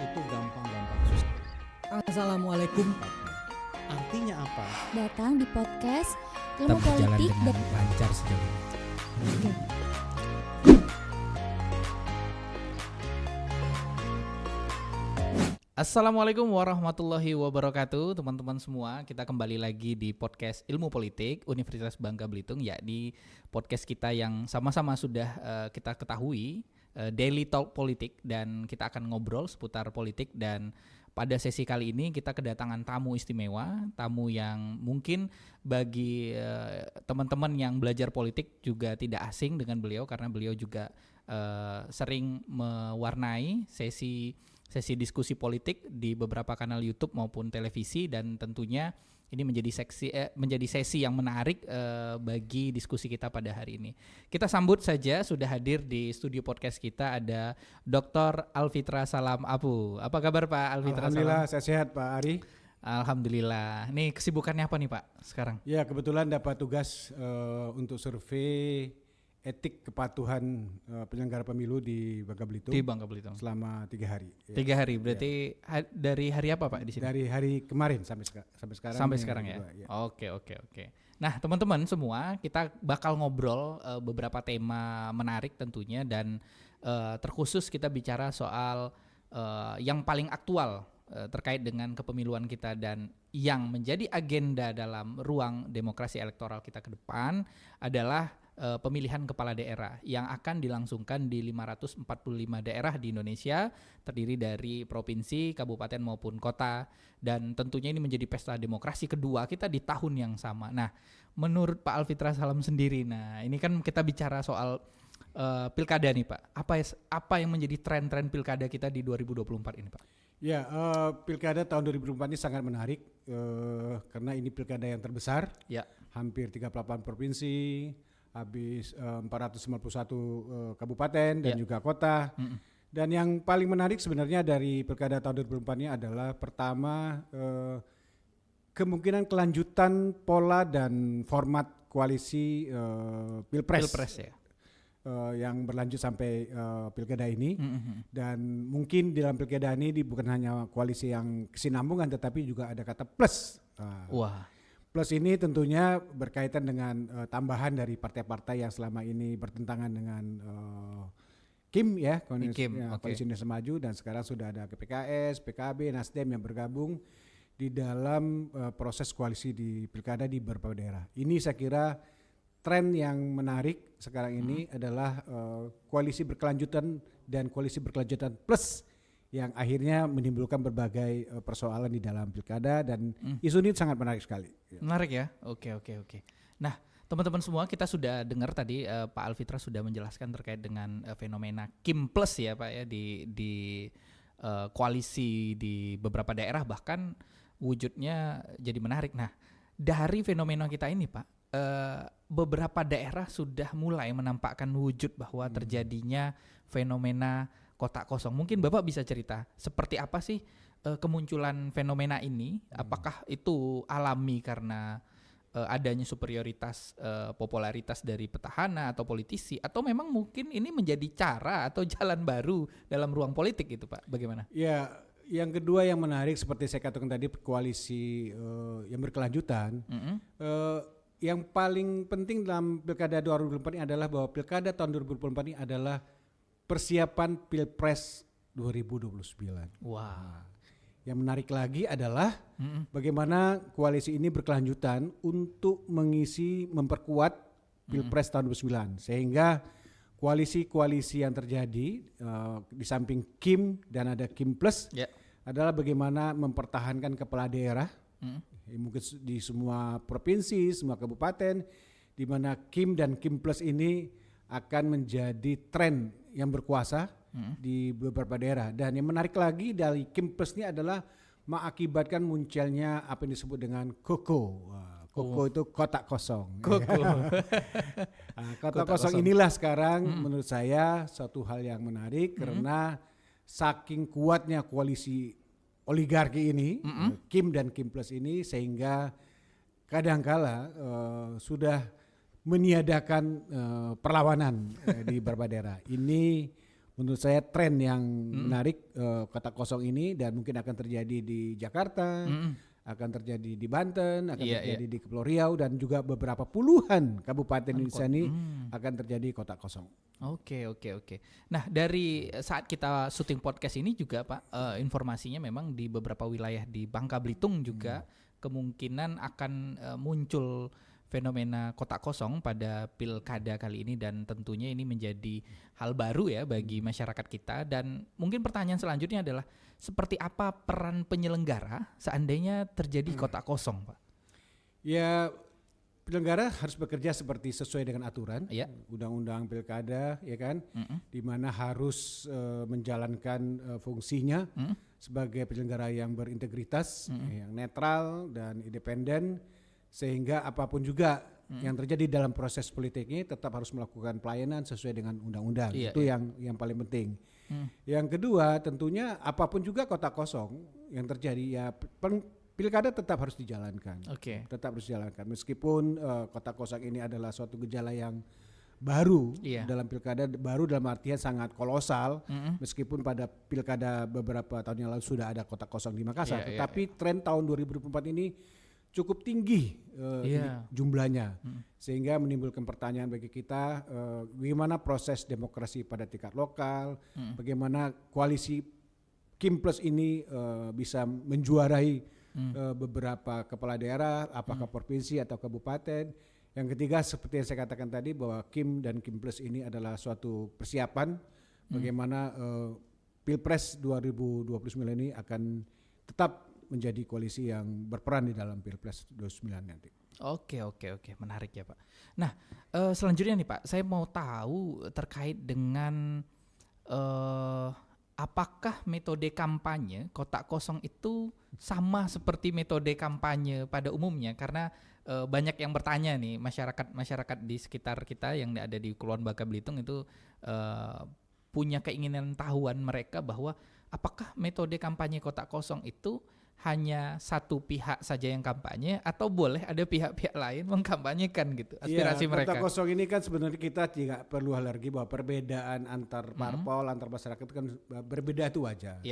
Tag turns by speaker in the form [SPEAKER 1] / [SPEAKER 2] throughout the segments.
[SPEAKER 1] itu gampang-gampang susah. Assalamualaikum. Artinya apa?
[SPEAKER 2] Datang di podcast
[SPEAKER 3] Tetap
[SPEAKER 2] Ilmu
[SPEAKER 3] berjalan
[SPEAKER 2] Politik
[SPEAKER 3] dengan lancar sejauh ini.
[SPEAKER 2] Oke.
[SPEAKER 3] Assalamualaikum warahmatullahi wabarakatuh, teman-teman semua. Kita kembali lagi di podcast Ilmu Politik Universitas Bangka Belitung, yakni podcast kita yang sama-sama sudah kita ketahui, Daily Talk Politik, dan kita akan ngobrol seputar politik. Dan pada sesi kali ini kita kedatangan tamu istimewa, tamu yang mungkin bagi teman-teman yang belajar politik juga tidak asing dengan beliau, karena beliau juga sering mewarnai sesi diskusi politik di beberapa kanal YouTube maupun televisi, dan tentunya ini menjadi sesi yang menarik bagi diskusi kita pada hari ini. Kita sambut saja, sudah hadir di studio podcast kita ada Dr. Alfitra Salam Apu. Apa kabar Pak Alfitra?
[SPEAKER 4] Alhamdulillah, saya sehat Pak Ari.
[SPEAKER 3] Alhamdulillah. Nih kesibukannya apa nih Pak sekarang?
[SPEAKER 4] Ya, kebetulan dapat tugas untuk survei etik kepatuhan penyelenggara pemilu di Bangka Belitung.
[SPEAKER 3] Di Bangka Belitung.
[SPEAKER 4] Selama 3 hari.
[SPEAKER 3] 3 hari, berarti dari hari apa Pak di sini?
[SPEAKER 4] Dari hari kemarin sampai sekarang.
[SPEAKER 3] Sampai sekarang ya?
[SPEAKER 4] Ya.
[SPEAKER 3] Oke. Nah teman-teman semua, kita bakal ngobrol beberapa tema menarik tentunya, dan terkhusus kita bicara soal yang paling aktual terkait dengan kepemiluan kita, dan yang menjadi agenda dalam ruang demokrasi elektoral kita ke depan adalah pemilihan kepala daerah yang akan dilangsungkan di 545 daerah di Indonesia, terdiri dari provinsi, kabupaten maupun kota, dan tentunya ini menjadi pesta demokrasi kedua kita di tahun yang sama. Nah, menurut Pak Alfitra Salam sendiri, nah ini kan kita bicara soal pilkada nih Pak. Apa yang menjadi tren-tren pilkada kita di 2024 ini Pak?
[SPEAKER 4] Ya, pilkada tahun 2024 ini sangat menarik karena ini pilkada yang terbesar.
[SPEAKER 3] Ya.
[SPEAKER 4] Hampir 38 provinsi, habis 491 kabupaten dan juga kota. Dan yang paling menarik sebenarnya dari pilkada tahun 2024 ini adalah pertama kemungkinan kelanjutan pola dan format koalisi pilpres ya. Yang berlanjut sampai pilkada ini. Dan mungkin di dalam pilkada ini bukan hanya koalisi yang kesinambungan, tetapi juga ada kata plus.
[SPEAKER 3] Wah.
[SPEAKER 4] Plus ini tentunya berkaitan dengan tambahan dari partai-partai yang selama ini bertentangan dengan KIM ya, Koalisi Indonesia Maju, dan sekarang sudah ada PKS, PKB, Nasdem yang bergabung di dalam proses koalisi di pilkada di beberapa daerah. Ini saya kira tren yang menarik sekarang ini adalah koalisi berkelanjutan dan koalisi berkelanjutan plus, yang akhirnya menimbulkan berbagai persoalan di dalam pilkada, dan isu ini sangat menarik sekali.
[SPEAKER 3] Menarik ya, oke. Nah teman-teman semua, kita sudah dengar tadi Pak Alfitra sudah menjelaskan terkait dengan fenomena Kim Plus ya Pak ya, di koalisi di beberapa daerah, bahkan wujudnya jadi menarik. Nah dari fenomena kita ini Pak, beberapa daerah sudah mulai menampakkan wujud bahwa terjadinya fenomena kotak kosong. Mungkin Bapak bisa cerita seperti apa sih kemunculan fenomena ini? Apakah itu alami karena adanya superioritas popularitas dari petahana atau politisi, atau memang mungkin ini menjadi cara atau jalan baru dalam ruang politik itu Pak? Bagaimana?
[SPEAKER 4] Ya, yang kedua yang menarik seperti saya katakan tadi, koalisi yang berkelanjutan. Yang paling penting dalam pilkada 2024 ini adalah bahwa pilkada tahun 2024 ini adalah persiapan Pilpres 2029.
[SPEAKER 3] Wah.
[SPEAKER 4] Yang menarik lagi adalah bagaimana koalisi ini berkelanjutan untuk memperkuat Pilpres tahun 2029, sehingga koalisi-koalisi yang terjadi di samping Kim dan ada Kim Plus adalah bagaimana mempertahankan kepala daerah mungkin di semua provinsi, semua kabupaten, di mana Kim dan Kim Plus ini akan menjadi tren yang berkuasa di beberapa daerah. Dan yang menarik lagi dari Kim Plus ini adalah mengakibatkan munculnya apa yang disebut dengan KOKO. KOKO itu kotak kosong. Kotak kosong inilah sekarang menurut saya suatu hal yang menarik, karena saking kuatnya koalisi oligarki ini, Kim dan Kim Plus ini, sehingga kadangkala sudah meniadakan perlawanan di beberapa daerah. Ini menurut saya tren yang menarik kotak kosong ini, dan mungkin akan terjadi di Jakarta, akan terjadi di Banten, akan terjadi di Kepulauan Riau, dan juga beberapa puluhan kabupaten Indonesia ini akan terjadi kotak kosong.
[SPEAKER 3] Oke. Nah, dari saat kita syuting podcast ini juga Pak, informasinya memang di beberapa wilayah di Bangka Belitung juga kemungkinan akan muncul fenomena kotak kosong pada pilkada kali ini, dan tentunya ini menjadi hal baru ya bagi masyarakat kita. Dan mungkin pertanyaan selanjutnya adalah seperti apa peran penyelenggara seandainya terjadi kotak kosong, Pak?
[SPEAKER 4] Ya, penyelenggara harus bekerja seperti sesuai dengan aturan,
[SPEAKER 3] ya.
[SPEAKER 4] Undang-undang pilkada, ya kan, di mana harus menjalankan fungsinya sebagai penyelenggara yang berintegritas, yang netral dan independen, sehingga apapun juga yang terjadi dalam proses politik ini tetap harus melakukan pelayanan sesuai dengan undang-undang. Itu yang paling penting. Yang kedua, tentunya apapun juga kotak kosong yang terjadi, ya pilkada tetap harus dijalankan. Tetap harus dijalankan meskipun kotak kosong ini adalah suatu gejala yang baru dalam pilkada, baru dalam artian sangat kolosal. Meskipun pada pilkada beberapa tahun yang lalu sudah ada kotak kosong di Makassar, tetapi tren tahun 2024 ini cukup tinggi jumlahnya, sehingga menimbulkan pertanyaan bagi kita, bagaimana proses demokrasi pada tingkat lokal, bagaimana koalisi Kim Plus ini bisa menjuarai beberapa kepala daerah, apakah provinsi atau kabupaten. Yang ketiga, seperti yang saya katakan tadi, bahwa Kim dan Kim Plus ini adalah suatu persiapan bagaimana Pilpres 2029 ini akan tetap menjadi koalisi yang berperan di dalam Pilpres 29 nanti.
[SPEAKER 3] Oke, menarik ya Pak. Nah, selanjutnya nih Pak, saya mau tahu terkait dengan apakah metode kampanye kotak kosong itu sama seperti metode kampanye pada umumnya? Karena banyak yang bertanya nih, masyarakat di sekitar kita yang ada di Kepulauan Bangka Belitung itu punya keinginan tahuan mereka bahwa apakah metode kampanye kotak kosong itu hanya satu pihak saja yang kampanye, atau boleh ada pihak-pihak lain mengkampanyekan gitu aspirasi mereka.
[SPEAKER 4] Kotak kosong ini kan sebenarnya kita tidak perlu alergi bahwa perbedaan antar parpol, antar masyarakat itu kan berbeda, itu wajar.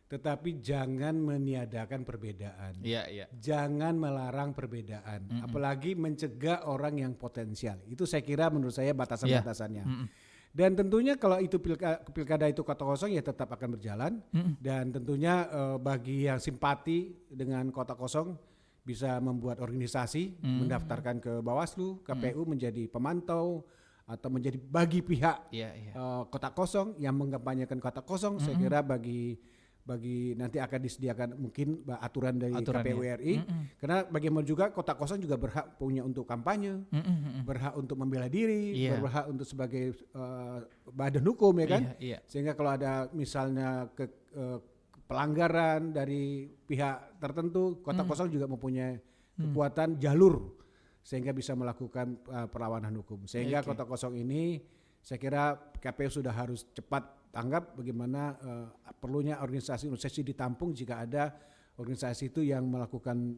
[SPEAKER 4] Tetapi jangan meniadakan perbedaan. Jangan melarang perbedaan, apalagi mencegah orang yang potensial. Itu saya kira menurut saya batasan-batasannya. Dan tentunya kalau itu pilkada itu kotak kosong, ya tetap akan berjalan. Dan tentunya bagi yang simpati dengan kotak kosong bisa membuat organisasi, mendaftarkan ke Bawaslu, KPU menjadi pemantau atau menjadi bagi pihak kotak kosong yang mengkampanyekan kotak kosong. Saya kira bagi nanti akan disediakan mungkin aturan dari KPU RI, karena bagaimana juga kotak kosong juga berhak punya untuk kampanye, berhak untuk membela diri, berhak untuk sebagai badan hukum, ya kan, sehingga kalau ada misalnya pelanggaran dari pihak tertentu, kotak kosong juga mempunyai kekuatan jalur sehingga bisa melakukan perlawanan hukum. Sehingga kotak kosong ini saya kira KPU sudah harus cepat tanggap bagaimana perlunya organisasi ditampung jika ada organisasi itu yang melakukan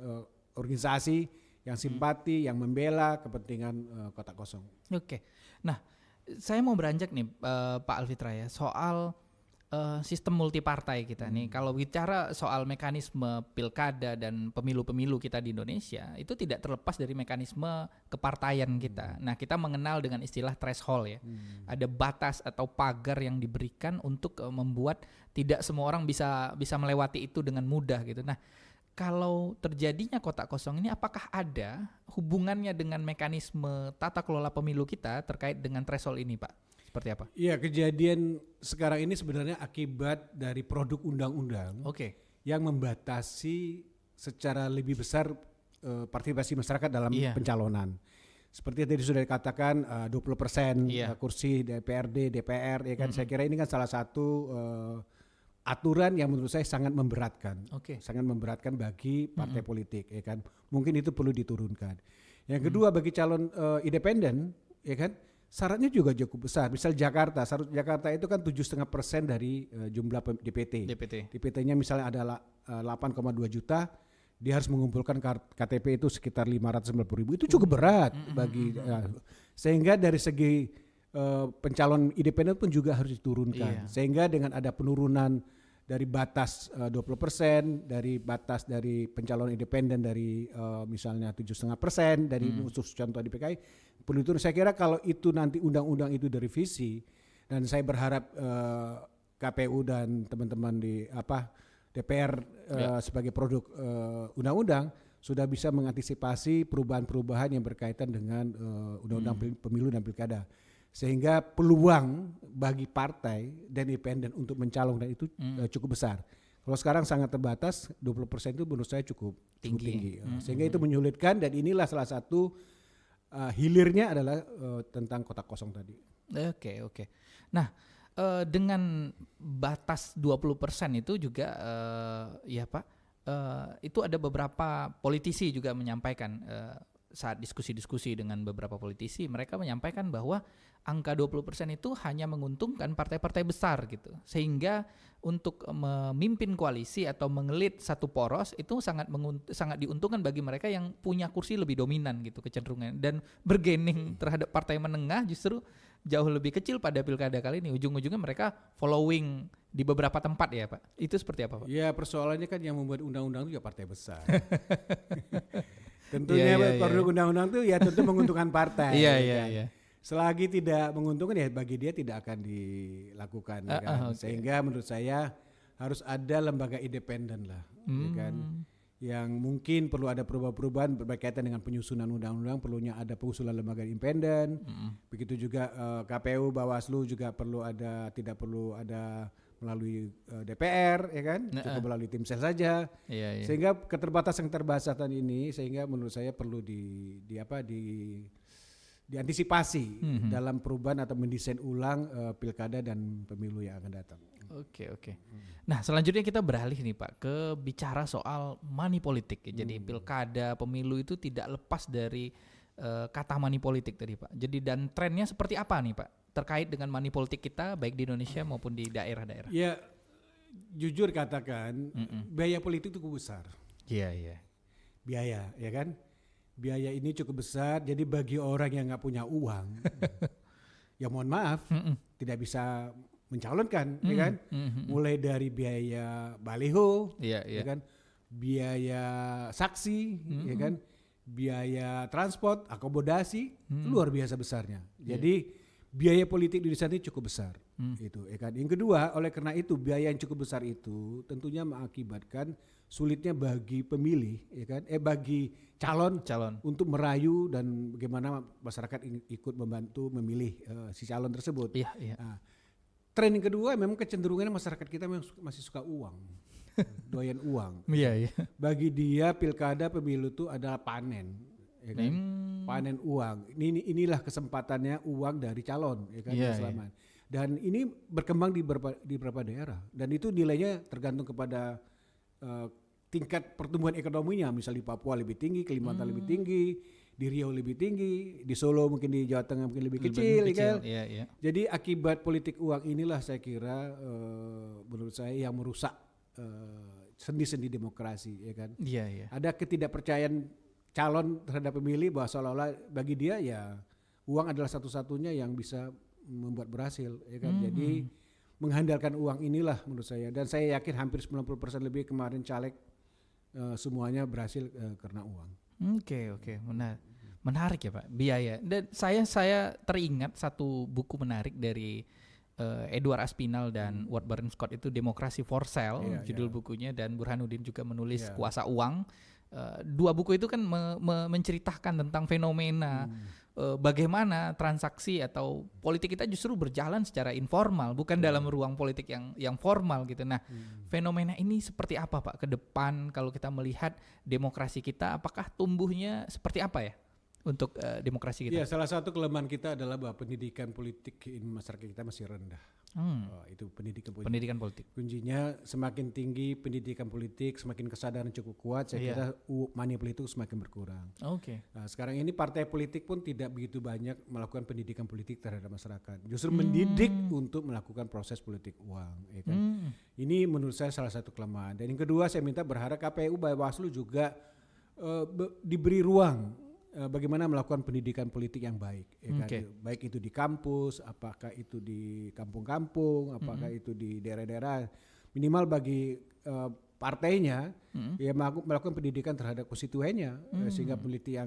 [SPEAKER 4] organisasi yang simpati, yang membela kepentingan kotak kosong.
[SPEAKER 3] Nah, saya mau beranjak nih Pak Alfitra ya, soal sistem multipartai kita nih. Kalau bicara soal mekanisme pilkada dan pemilu-pemilu kita di Indonesia, itu tidak terlepas dari mekanisme kepartaian kita. Nah, kita mengenal dengan istilah threshold ya. Ada batas atau pagar yang diberikan untuk membuat tidak semua orang bisa melewati itu dengan mudah gitu. Nah, kalau terjadinya kotak kosong ini, apakah ada hubungannya dengan mekanisme tata kelola pemilu kita terkait dengan threshold ini, Pak? Seperti apa?
[SPEAKER 4] Iya, kejadian sekarang ini sebenarnya akibat dari produk undang-undang yang membatasi secara lebih besar partisipasi masyarakat dalam pencalonan. Seperti tadi sudah dikatakan 20% kursi DPRD, DPR, ya kan. Saya kira ini kan salah satu aturan yang menurut saya sangat memberatkan, sangat memberatkan bagi partai politik, ya kan. Mungkin itu perlu diturunkan. Yang kedua, bagi calon independen, ya kan, syaratnya juga cukup besar. Misal Jakarta, syarat Jakarta itu kan 7,5% dari jumlah DPT. DPT-nya misalnya adalah 8,2 juta, dia harus mengumpulkan KTP itu sekitar 590.000. Itu cukup berat bagi sehingga dari segi pencalon independen pun juga harus diturunkan.
[SPEAKER 3] Iya.
[SPEAKER 4] Sehingga dengan ada penurunan dari batas 20%, dari batas dari pencalon independen dari misalnya 7,5% dari khusus contoh di PKI, perlu itu saya kira kalau itu nanti undang-undang itu direvisi, dan saya berharap KPU dan teman-teman di DPR sebagai produk undang-undang sudah bisa mengantisipasi perubahan-perubahan yang berkaitan dengan undang-undang pemilu dan pilkada. Sehingga peluang bagi partai dan independen untuk mencalonkan itu cukup besar. Kalau sekarang sangat terbatas, 20% itu menurut saya cukup tinggi. Sehingga itu menyulitkan, dan inilah salah satu hilirnya adalah tentang kotak kosong tadi.
[SPEAKER 3] Oke. Nah, dengan batas 20% itu juga ya Pak, itu ada beberapa politisi juga menyampaikan saat diskusi-diskusi dengan beberapa politisi, mereka menyampaikan bahwa angka 20% itu hanya menguntungkan partai-partai besar gitu. Sehingga untuk memimpin koalisi atau mengelit satu poros itu sangat diuntungkan bagi mereka yang punya kursi lebih dominan gitu kecenderungan, dan bergening terhadap partai menengah justru jauh lebih kecil pada pilkada kali ini. Ujung-ujungnya mereka following di beberapa tempat ya Pak. Itu seperti apa Pak?
[SPEAKER 4] Ya persoalannya kan yang membuat undang-undang itu ya partai besar. Tentunya produk undang-undang itu ya tentu menguntungkan partai.
[SPEAKER 3] Iya.
[SPEAKER 4] Selagi tidak menguntungkan ya bagi dia tidak akan dilakukan. Okay. Sehingga menurut saya harus ada lembaga independen lah, ya kan? Yang mungkin perlu ada perubahan-perubahan berkaitan dengan penyusunan undang-undang, perlunya ada pengusulan lembaga independen. Begitu juga KPU, Bawaslu juga tidak perlu ada melalui DPR, ya kan? Cukup melalui tim sel saja.
[SPEAKER 3] Iya.
[SPEAKER 4] Sehingga keterbatasan ini sehingga menurut saya perlu diantisipasi dalam perubahan atau mendesain ulang pilkada dan pemilu yang akan datang.
[SPEAKER 3] Oke. Nah, selanjutnya kita beralih nih Pak ke bicara soal money politik. Jadi pilkada, pemilu itu tidak lepas dari kata money politik tadi Pak. Jadi dan trennya seperti apa nih Pak terkait dengan money politik kita baik di Indonesia maupun di daerah-daerah?
[SPEAKER 4] Ya, jujur katakan biaya politik itu cukup besar.
[SPEAKER 3] Iya.
[SPEAKER 4] Biaya, ya kan? Biaya ini cukup besar. Jadi bagi orang yang nggak punya uang, ya mohon maaf, tidak bisa mencalonkan, ya kan? Mulai dari biaya baliho, ya kan? Biaya saksi, ya kan? Biaya transport, akomodasi, luar biasa besarnya. Jadi biaya politik di sana ini cukup besar, itu, ya kan? Yang kedua, oleh karena itu biaya yang cukup besar itu tentunya mengakibatkan sulitnya bagi pemilih, ya kan? Bagi calon untuk merayu dan bagaimana masyarakat ikut membantu memilih si calon tersebut.
[SPEAKER 3] Iya.
[SPEAKER 4] Nah, tren yang kedua memang kecenderungannya masyarakat kita masih suka uang, doyan uang.
[SPEAKER 3] Iya.
[SPEAKER 4] Bagi dia pilkada pemilu itu adalah panen, ya kan? Panen uang. Inilah kesempatannya uang dari calon, ya kan? Selama. Dan ini berkembang di beberapa daerah, dan itu nilainya tergantung kepada tingkat pertumbuhan ekonominya. Misal di Papua lebih tinggi, Kalimantan lebih tinggi, di Riau lebih tinggi, di Solo mungkin di Jawa Tengah mungkin lebih kecil. Kan?
[SPEAKER 3] Iya.
[SPEAKER 4] Jadi akibat politik uang inilah saya kira menurut saya yang merusak sendi-sendi demokrasi, ya kan?
[SPEAKER 3] Iya.
[SPEAKER 4] Ada ketidakpercayaan calon terhadap pemilih bahwa seolah-olah bagi dia ya uang adalah satu-satunya yang bisa membuat berhasil, ya kan? Jadi mengandalkan uang inilah menurut saya, dan saya yakin hampir 90% lebih kemarin caleg semuanya berhasil karena uang.
[SPEAKER 3] Oke, menarik ya Pak, biaya. Dan saya teringat satu buku menarik dari Edward Aspinall dan Ward Barton Scott, itu Demokrasi for Sale, judul bukunya, dan Burhanuddin juga menulis Kuasa Uang. Dua buku itu kan menceritakan tentang fenomena bagaimana transaksi atau politik kita justru berjalan secara informal, bukan dalam ruang politik yang formal gitu. Nah, fenomena ini seperti apa Pak ke depan kalau kita melihat demokrasi kita, apakah tumbuhnya seperti apa ya untuk demokrasi kita?
[SPEAKER 4] Ya, salah satu kelemahan kita adalah bahwa pendidikan politik di masyarakat kita masih rendah. Itu pendidikan politik. Kuncinya semakin tinggi pendidikan politik, semakin kesadaran cukup kuat, saya kira money politik semakin berkurang.
[SPEAKER 3] Oke.
[SPEAKER 4] Nah, sekarang ini partai politik pun tidak begitu banyak melakukan pendidikan politik terhadap masyarakat. Justru mendidik untuk melakukan proses politik uang, ya kan? Ini menurut saya salah satu kelemahan. Dan yang kedua, saya berharap KPU, Bawaslu juga diberi ruang bagaimana melakukan pendidikan politik yang baik, ya kan?
[SPEAKER 3] Oke.
[SPEAKER 4] Baik itu di kampus, apakah itu di kampung-kampung, apakah itu di daerah-daerah, minimal bagi partainya ya melakukan pendidikan terhadap konstituennya, sehingga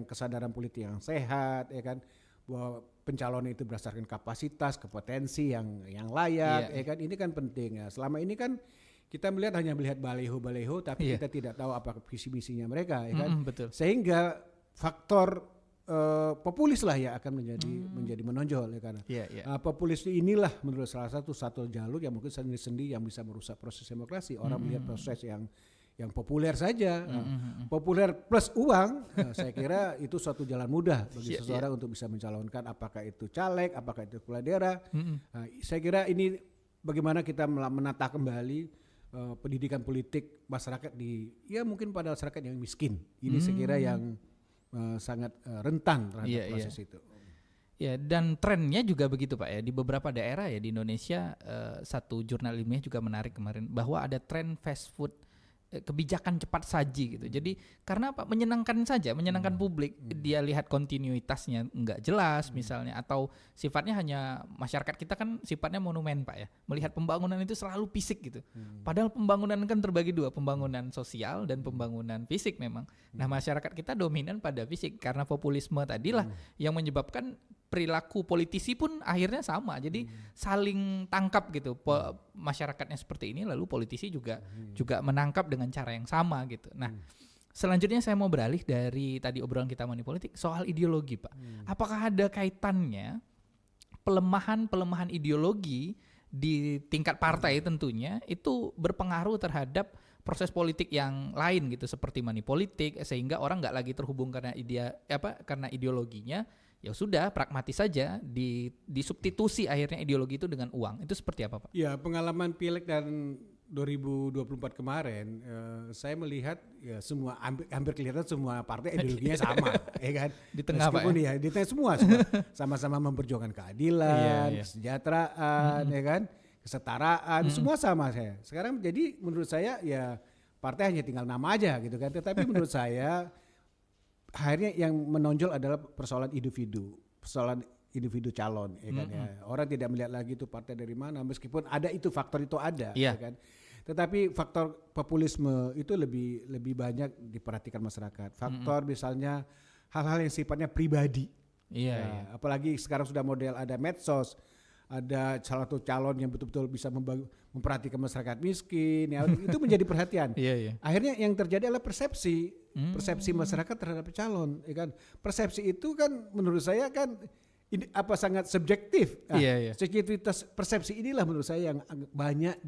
[SPEAKER 4] kesadaran politik yang sehat, ya kan, bahwa pencalonan itu berdasarkan kapasitas, kompetensi yang layak, ya kan, ini kan penting ya. Selama ini kan kita hanya melihat baleho-baleho, tapi kita tidak tahu apa visi misinya mereka, ya kan,
[SPEAKER 3] Betul.
[SPEAKER 4] sehingga faktor populis lah ya akan menjadi menonjol, ya kan. Populis inilah menurut salah satu jalur yang mungkin sendi-sendi yang bisa merusak proses demokrasi. Orang melihat proses yang populer saja, populer plus uang, saya kira itu suatu jalan mudah bagi seseorang untuk bisa mencalonkan, apakah itu caleg, apakah itu kepala daerah. Saya kira ini bagaimana kita menata kembali pendidikan politik masyarakat mungkin pada masyarakat yang miskin. Ini saya kira yang sangat rentan terhadap proses itu.
[SPEAKER 3] Ya, dan trennya juga begitu Pak ya, di beberapa daerah ya di Indonesia, satu jurnal ilmiah juga menarik kemarin bahwa ada tren fast food, kebijakan cepat saji gitu. Jadi karena apa? Menyenangkan publik. Dia lihat kontinuitasnya nggak jelas misalnya, atau sifatnya hanya masyarakat kita kan sifatnya monumen Pak ya. Melihat pembangunan itu selalu fisik gitu. Padahal pembangunan kan terbagi dua, pembangunan sosial dan pembangunan fisik memang. Nah, masyarakat kita dominan pada fisik karena populisme tadilah yang menyebabkan perilaku politisi pun akhirnya sama. Jadi saling tangkap gitu. Masyarakatnya seperti ini, lalu politisi juga menangkap dengan cara yang sama gitu. Nah, selanjutnya saya mau beralih dari tadi obrolan kita money politik soal ideologi, Pak. Apakah ada kaitannya pelemahan ideologi di tingkat partai tentunya itu berpengaruh terhadap proses politik yang lain gitu, seperti money politik, sehingga orang nggak lagi terhubung karena ideologinya. Ya sudah, pragmatis saja, disubstitusi akhirnya ideologi itu dengan uang. Itu seperti apa Pak?
[SPEAKER 4] Ya, pengalaman Pileg dan 2024 kemarin, saya melihat ya semua hampir kelihatan semua partai ideologinya sama, ya kan?
[SPEAKER 3] Di tengah Pak ya?
[SPEAKER 4] Di tengah semua sama-sama memperjuangkan keadilan, kesejahteraan, ya kan? Kesetaraan, semua sama saya. Sekarang jadi menurut saya ya partai hanya tinggal nama aja gitu kan. Tetapi menurut saya akhirnya yang menonjol adalah persoalan individu calon, ya kan, ya. Orang tidak melihat lagi itu partai dari mana, meskipun ada itu faktor itu ada, ya kan. Tetapi faktor populisme itu lebih banyak diperhatikan masyarakat. Faktor misalnya hal-hal yang sifatnya pribadi. Apalagi sekarang sudah model ada medsos, ada salah satu calon yang betul-betul bisa memperhatikan masyarakat miskin, ya, itu menjadi perhatian. Akhirnya yang terjadi adalah persepsi masyarakat terhadap calon, ya kan. Persepsi itu kan menurut saya kan sangat subjektif. Subjektivitas persepsi inilah menurut saya yang banyak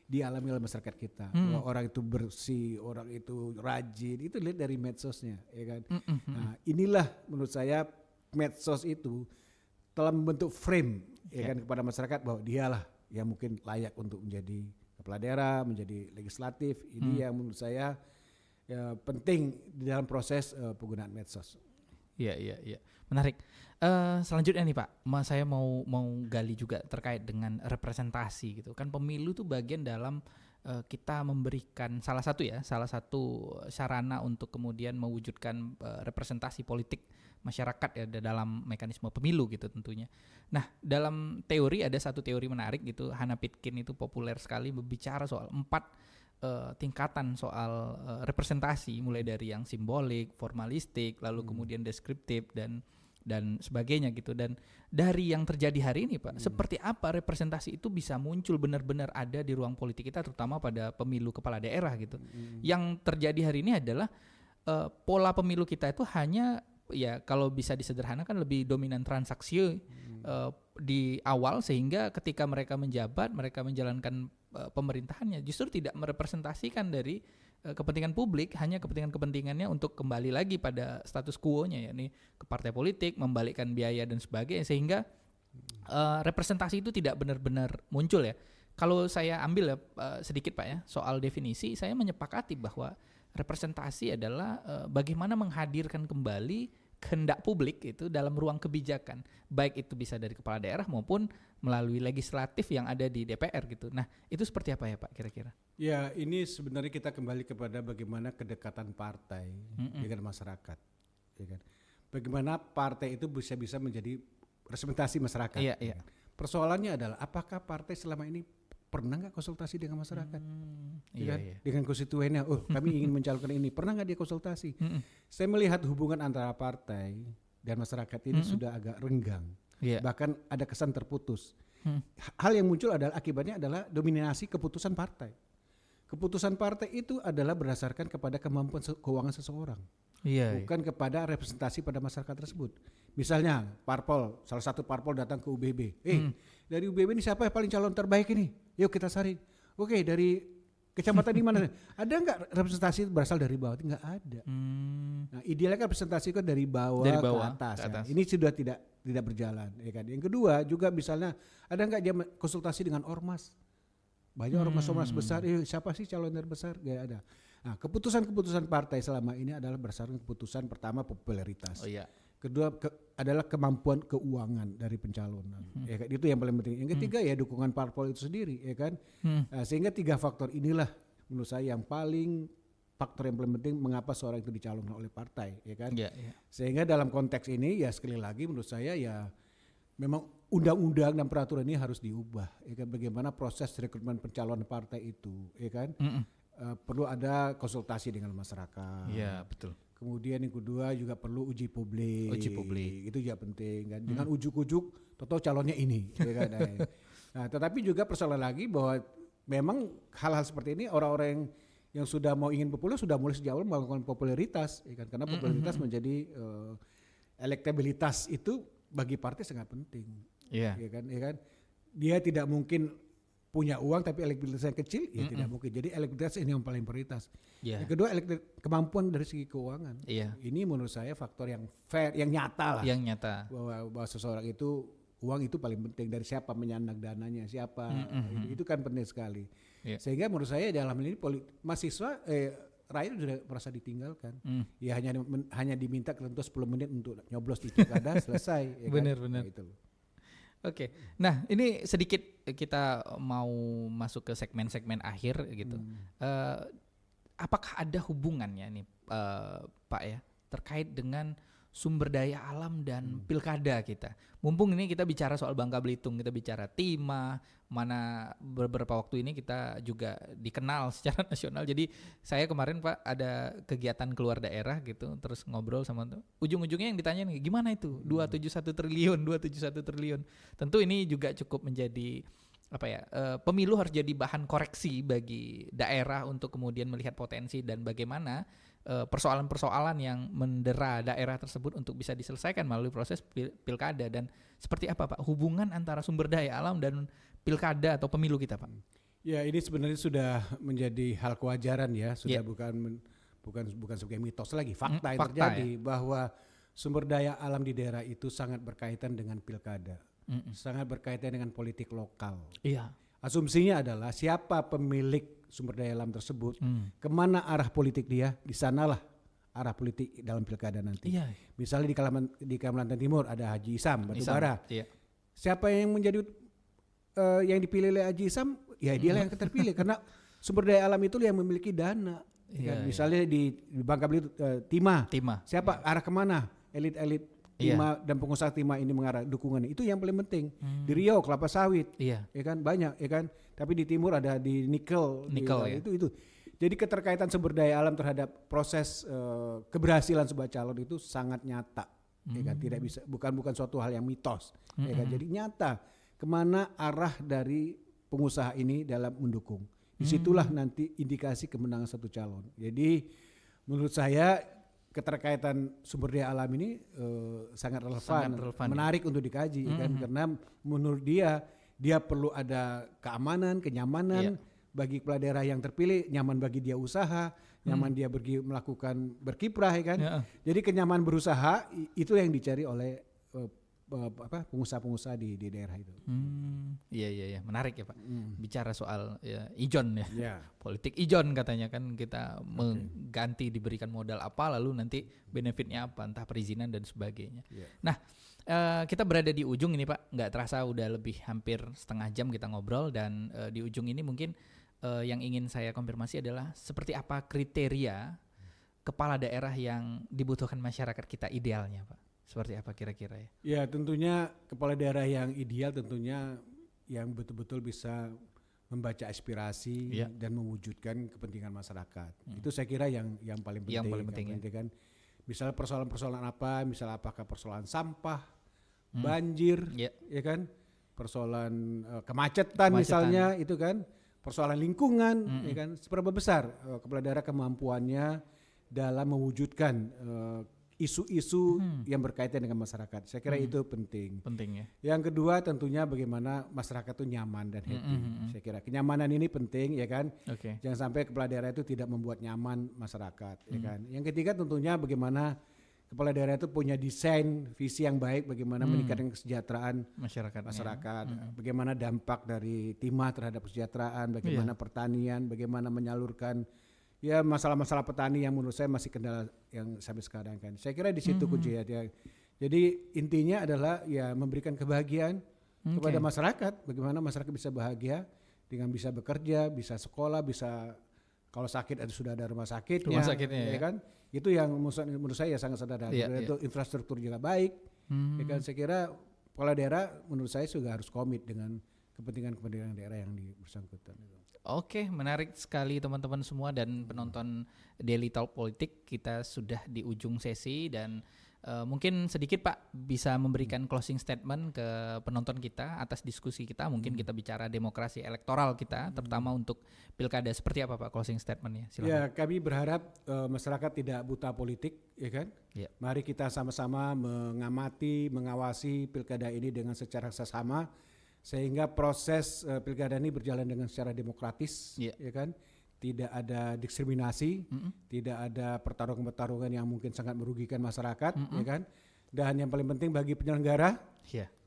[SPEAKER 4] dialami oleh masyarakat kita. Bahwa orang itu bersih, orang itu rajin, itu lihat dari medsosnya, ya kan. Nah, inilah menurut saya medsos itu telah membentuk frame, ya kan, kepada masyarakat bahwa dialah yang mungkin layak untuk menjadi kepala daerah, menjadi legislatif. Ini yang menurut saya ya, penting di dalam proses penggunaan medsos.
[SPEAKER 3] Iya. Menarik. Selanjutnya nih Pak, saya mau gali juga terkait dengan representasi gitu. Kan pemilu tuh bagian dalam kita memberikan salah satu sarana untuk kemudian mewujudkan representasi politik masyarakat ya dalam mekanisme pemilu gitu tentunya. Nah, dalam teori ada satu teori menarik gitu, Hannah Pitkin itu populer sekali berbicara soal 4 tingkatan soal representasi, mulai dari yang simbolik, formalistik, lalu kemudian deskriptif dan sebagainya gitu. Dan dari yang terjadi hari ini Pak, seperti apa representasi itu bisa muncul benar-benar ada di ruang politik kita, terutama pada pemilu kepala daerah gitu. Yang terjadi hari ini adalah pola pemilu kita itu hanya ya kalau bisa disederhanakan lebih dominan transaksi di awal, sehingga ketika mereka menjabat, mereka menjalankan pemerintahannya justru tidak merepresentasikan dari kepentingan publik, hanya kepentingannya untuk kembali lagi pada status quo-nya, yakni ke partai politik, membalikkan biaya dan sebagainya, sehingga representasi itu tidak benar-benar muncul ya. Kalau saya ambil ya sedikit Pak ya soal definisi, saya menyepakati bahwa representasi adalah bagaimana menghadirkan kembali kehendak publik itu dalam ruang kebijakan, baik itu bisa dari kepala daerah maupun melalui legislatif yang ada di DPR gitu. Nah, itu seperti apa ya Pak kira-kira?
[SPEAKER 4] Ya, ini sebenarnya kita kembali kepada bagaimana kedekatan partai dengan masyarakat, ya kan. bagaimana partai itu bisa menjadi representasi masyarakat.
[SPEAKER 3] Iya, iya.
[SPEAKER 4] Persoalannya adalah apakah partai selama ini pernah nggak konsultasi dengan masyarakat?
[SPEAKER 3] Iya,
[SPEAKER 4] Kan?
[SPEAKER 3] iya.
[SPEAKER 4] Dengan konstituennya, kami ingin mencalonkan ini, pernah nggak dia konsultasi? Saya melihat hubungan antara partai dan masyarakat ini sudah agak renggang,
[SPEAKER 3] Iya.
[SPEAKER 4] bahkan ada kesan terputus. Hal yang muncul adalah akibatnya adalah dominasi keputusan partai. Keputusan partai itu adalah berdasarkan kepada kemampuan keuangan seseorang,
[SPEAKER 3] Iya.
[SPEAKER 4] bukan kepada representasi pada masyarakat tersebut. Misalnya parpol, salah satu parpol datang ke UBB, dari UBB ini siapa yang paling calon terbaik ini? Yuk kita saring. Oke, dari kecamatan di mana? Ada nggak representasi berasal dari bawah? Nggak ada. Nah, idealnya kan representasi kan dari bawah,
[SPEAKER 3] Dari bawah
[SPEAKER 4] ke atas.
[SPEAKER 3] ke atas.
[SPEAKER 4] Ya. Ini sudah tidak berjalan, ya kan. Yang kedua juga misalnya ada nggak dia konsultasi dengan ormas? Banyak ormas-ormas besar, siapa sih calon terbesar? Gak ada. Nah, keputusan-keputusan partai selama ini adalah berdasarkan keputusan pertama popularitas.
[SPEAKER 3] Oh iya.
[SPEAKER 4] Kedua adalah kemampuan keuangan dari pencalonan. Ya kan? Itu yang paling penting. Yang ketiga ya dukungan parpol itu sendiri, ya kan. Nah, sehingga 3 faktor inilah menurut saya yang paling penting mengapa seorang itu dicalonkan oleh partai, ya kan.
[SPEAKER 3] Iya, iya.
[SPEAKER 4] Sehingga dalam konteks ini ya sekali lagi menurut saya ya memang undang-undang dan peraturan ini harus diubah, ya kan. Bagaimana proses rekrutmen pencalonan partai itu, ya kan. Perlu ada konsultasi dengan masyarakat.
[SPEAKER 3] Iya, betul.
[SPEAKER 4] Kemudian yang kedua juga perlu uji publik.
[SPEAKER 3] Uji publik.
[SPEAKER 4] Itu juga penting kan. Dengan ujuk-ujuk toto calonnya ini, ya kan. Nah, tetapi juga persoalan lagi bahwa memang hal-hal seperti ini orang-orang yang sudah mau ingin populer sudah mulai sejak awal melakukan popularitas, ya kan. Karena popularitas menjadi elektabilitas itu bagi partai sangat penting.
[SPEAKER 3] Iya.
[SPEAKER 4] Ya kan, ya kan. Dia tidak mungkin punya uang tapi elektabilitasnya kecil, ya tidak mungkin. Jadi elektabilitas ini yang paling prioritas.
[SPEAKER 3] Iya.
[SPEAKER 4] Yang kedua kemampuan dari segi keuangan.
[SPEAKER 3] Iya.
[SPEAKER 4] Ini menurut saya faktor yang fair, yang nyata lah.
[SPEAKER 3] Yang nyata.
[SPEAKER 4] Bahwa seseorang itu uang itu paling penting, dari siapa menyandak dananya, siapa. Itu kan penting sekali.
[SPEAKER 3] Iya.
[SPEAKER 4] Sehingga menurut saya dalam hal ini mahasiswa rakyat sudah merasa ditinggalkan. Ya hanya diminta ketentuan 10 menit untuk nyoblos di pilkada selesai. Ya
[SPEAKER 3] Benar,
[SPEAKER 4] kan?
[SPEAKER 3] benar.
[SPEAKER 4] Nah, itu.
[SPEAKER 3] Oke, nah ini sedikit kita mau masuk ke segmen-segmen akhir gitu. Apakah ada hubungannya nih Pak ya terkait dengan sumber daya alam dan pilkada kita? Mumpung ini kita bicara soal Bangka Belitung, kita bicara Timah, mana beberapa waktu ini kita juga dikenal secara nasional. Jadi saya kemarin Pak ada kegiatan keluar daerah gitu, terus ngobrol sama tuh. Ujung-ujungnya yang ditanyain gimana itu 271 triliun. Tentu ini juga cukup menjadi pemilu harus jadi bahan koreksi bagi daerah untuk kemudian melihat potensi dan bagaimana persoalan-persoalan yang mendera daerah tersebut untuk bisa diselesaikan melalui proses pilkada. Dan seperti apa Pak hubungan antara sumber daya alam dan pilkada atau pemilu kita Pak?
[SPEAKER 4] Ya ini sebenarnya sudah menjadi hal kewajaran ya, sudah bukan sebagai mitos lagi, fakta yang terjadi bahwa sumber daya alam di daerah itu sangat berkaitan dengan pilkada, sangat berkaitan dengan politik lokal.
[SPEAKER 3] Iya.
[SPEAKER 4] Asumsinya adalah siapa pemilik sumber daya alam tersebut, kemana arah politik dia, di sanalah arah politik dalam pilkada nanti.
[SPEAKER 3] Iya.
[SPEAKER 4] Misalnya di Kalimantan Timur ada Haji Isam Batubara.
[SPEAKER 3] Iya.
[SPEAKER 4] Siapa yang menjadi yang dipilih oleh Haji Isam, ya dialah yang terpilih karena sumber daya alam itu yang memiliki dana.
[SPEAKER 3] Iya,
[SPEAKER 4] Kan? Misalnya di Bangka Belitung Timah. Siapa arah kemana elit-elit Timah dan pengusaha Timah ini mengarah dukungannya, itu yang paling penting. Di Riau kelapa sawit, ya kan banyak, ya kan. Tapi di timur ada di nikel ya. Itu. Jadi keterkaitan sumber daya alam terhadap proses keberhasilan sebuah calon itu sangat nyata, ya kan. Tidak bisa, bukan suatu hal yang mitos, ya kan. Jadi nyata kemana arah dari pengusaha ini dalam mendukung. Disitulah nanti indikasi kemenangan satu calon. Jadi menurut saya keterkaitan sumber daya alam ini sangat relevan, menarik untuk dikaji, kan? Karena menurut dia perlu ada keamanan, kenyamanan bagi kepala daerah yang terpilih, nyaman bagi dia usaha, nyaman dia melakukan berkiprah, ya kan? Jadi kenyamanan berusaha itu yang dicari oleh pengusaha-pengusaha di daerah itu.
[SPEAKER 3] Iya, menarik ya Pak. Bicara soal ijon ya. Politik ijon katanya kan kita mengganti diberikan modal apa lalu nanti benefitnya apa, entah perizinan dan sebagainya. Nah, kita berada di ujung ini Pak, nggak terasa udah lebih hampir setengah jam kita ngobrol dan di ujung ini mungkin yang ingin saya konfirmasi adalah seperti apa kriteria kepala daerah yang dibutuhkan masyarakat kita idealnya, Pak? Seperti apa kira-kira ya?
[SPEAKER 4] Ya tentunya kepala daerah yang ideal tentunya yang betul-betul bisa membaca aspirasi dan mewujudkan kepentingan masyarakat. Itu saya kira yang paling penting.
[SPEAKER 3] Yang paling penting ya.
[SPEAKER 4] Kan. Misalnya persoalan-persoalan apa, misalnya apakah persoalan sampah, banjir, ya kan, persoalan kemacetan misalnya itu kan, persoalan lingkungan, ya kan, seberapa besar kepala daerah kemampuannya dalam mewujudkan isu-isu yang berkaitan dengan masyarakat. Saya kira itu penting.
[SPEAKER 3] Penting ya.
[SPEAKER 4] Yang kedua tentunya bagaimana masyarakat itu nyaman dan happy. Saya kira kenyamanan ini penting ya kan. Jangan sampai kepala daerah itu tidak membuat nyaman masyarakat ya kan. Yang ketiga tentunya bagaimana kepala daerah itu punya desain visi yang baik bagaimana meningkatkan kesejahteraan masyarakat. Bagaimana dampak dari timah terhadap kesejahteraan, bagaimana pertanian, bagaimana menyalurkan ya masalah-masalah petani yang menurut saya masih kendala yang sampai sekarang kan. Saya kira di situ kunci ya. Jadi intinya adalah ya memberikan kebahagiaan kepada masyarakat. Bagaimana masyarakat bisa bahagia dengan bisa bekerja, bisa sekolah, bisa kalau sakit sudah ada rumah sakitnya ya kan. Itu yang menurut saya sangat sederhana. Itu infrastruktur juga baik. Ya kan saya kira kepala daerah menurut saya juga harus komit dengan kepentingan daerah yang bersangkutan.
[SPEAKER 3] Oke, menarik sekali teman-teman semua dan penonton Daily Talk Politik. Kita sudah di ujung sesi dan mungkin sedikit Pak bisa memberikan closing statement ke penonton kita atas diskusi kita. Mungkin kita bicara demokrasi elektoral kita, terutama untuk pilkada. Seperti apa Pak closing statementnya? Silakan. Ya,
[SPEAKER 4] kami berharap masyarakat tidak buta politik, ya kan? Ya. Mari kita sama-sama mengamati, mengawasi pilkada ini dengan secara seksama. Sehingga proses pilkada ini berjalan dengan secara demokratis, ya kan? Tidak ada diskriminasi, tidak ada pertarungan-pertarungan yang mungkin sangat merugikan masyarakat, ya kan? Dan yang paling penting bagi penyelenggara,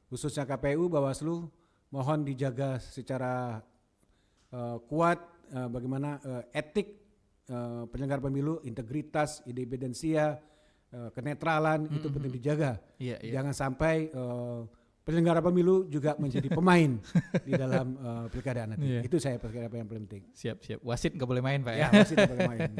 [SPEAKER 4] khususnya KPU, Bawaslu, mohon dijaga secara kuat bagaimana etik penyelenggara pemilu, integritas, independensia, kenetralan itu penting dijaga. Jangan sampai penyelenggara pemilu juga menjadi pemain di dalam pilkada nanti. Itu saya pikir apa yang paling penting.
[SPEAKER 3] Siap. Wasit nggak boleh main Pak ya?
[SPEAKER 4] Wasit nggak boleh main.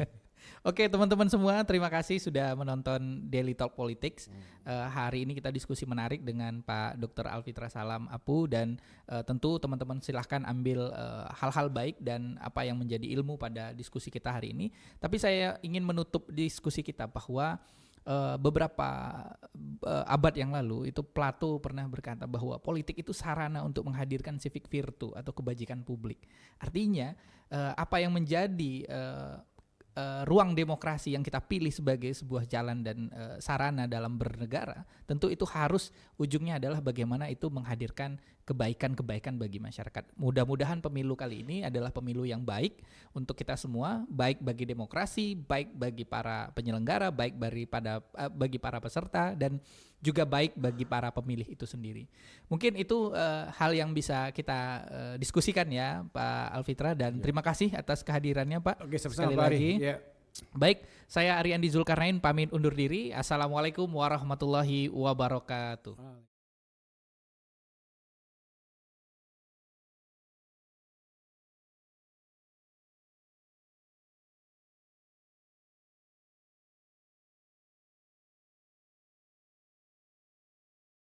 [SPEAKER 3] Oke teman-teman semua, terima kasih sudah menonton Daily Talk Politics. Hari ini kita diskusi menarik dengan Pak Dr. Alfitra Salam Apu dan tentu teman-teman silahkan ambil hal-hal baik dan apa yang menjadi ilmu pada diskusi kita hari ini. Tapi saya ingin menutup diskusi kita bahwa beberapa abad yang lalu itu Plato pernah berkata bahwa politik itu sarana untuk menghadirkan civic virtue atau kebajikan publik. Artinya apa yang menjadi ruang demokrasi yang kita pilih sebagai sebuah jalan dan sarana dalam bernegara, tentu itu harus ujungnya adalah bagaimana itu menghadirkan kebaikan-kebaikan bagi masyarakat. Mudah-mudahan pemilu kali ini adalah pemilu yang baik untuk kita semua, baik bagi demokrasi, baik bagi para penyelenggara, baik bagi para peserta, dan juga baik bagi para pemilih itu sendiri. Mungkin itu hal yang bisa kita diskusikan ya Pak Alfitra, dan terima kasih atas kehadirannya Pak.
[SPEAKER 4] Oke,
[SPEAKER 3] sekali lagi. Baik, saya Ariandi Zulkarnain pamit undur diri. Assalamualaikum warahmatullahi wabarakatuh.